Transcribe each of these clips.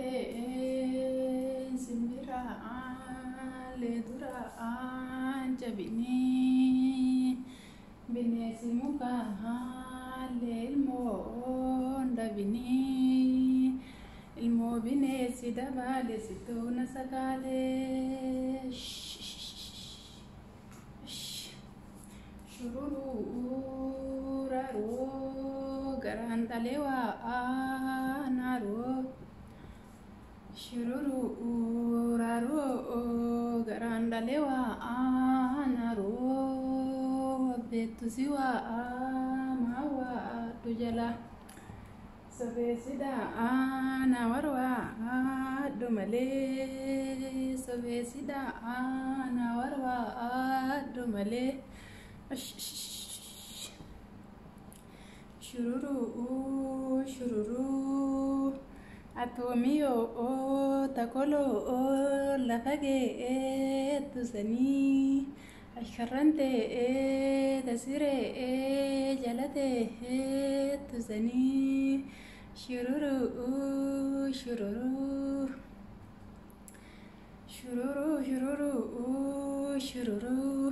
Illee simbiraan leeduraan jabinii bineensi mukaan leelmoon dabinii ilmoo bineensi dabalesituu na sagaalee shururuu raroo garaan dhalee waa'aanaroo shururuu raroo garaan dhalee waa'aanaroo beektusi waa'aamaa waa'aadhu jala sobeesiidhaan warwaa'aadhu malee sobeesiidhaan warwaa'aadhu malee shururuu shururuu atoomiyoo takoloo lafa gee'eetu sanii asharran ta'ee tasiree jala ta'eetu sanii shururuu shururuu shururuu shururuu shururuu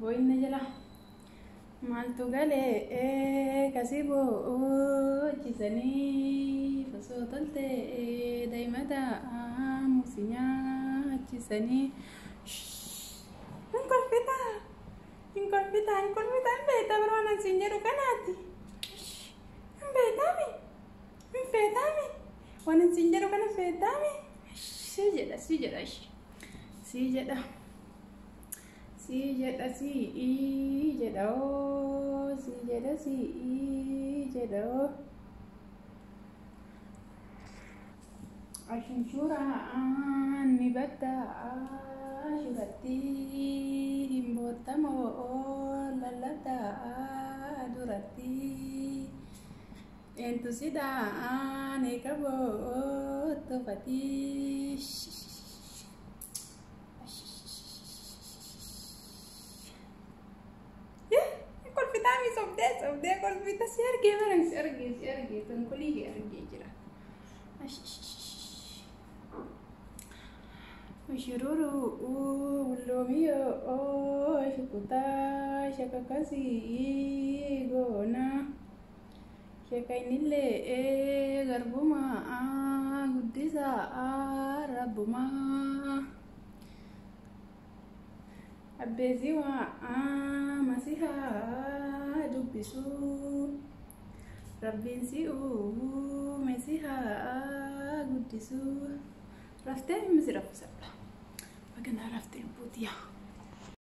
boyna jala maaltu galee kasii boochisanii fasoo toltee daa'imata musiinyaachisanii hin kolfitaa beektaa biroo nan siin jedhu kanaati hin feetaami waan hin siin jedhu kana feetaami sii jedha sii jedha ashinshuraan ni baddaa shuratti hin boottamoo lallabdaa duratti entusidhaan eekaboottofatii sobdee kolfita si argee barang si argee tongkolii kee argee jira shururuu wulloomiyyoo shukutaa shakakasii goona shakainillee garbumaa guddisaa rabbumaa abbeezi waa masihaa dubbisuu rabbiin si uume sihaa guddisuu raftee misi raffisadha baganaa raftee buutiyaa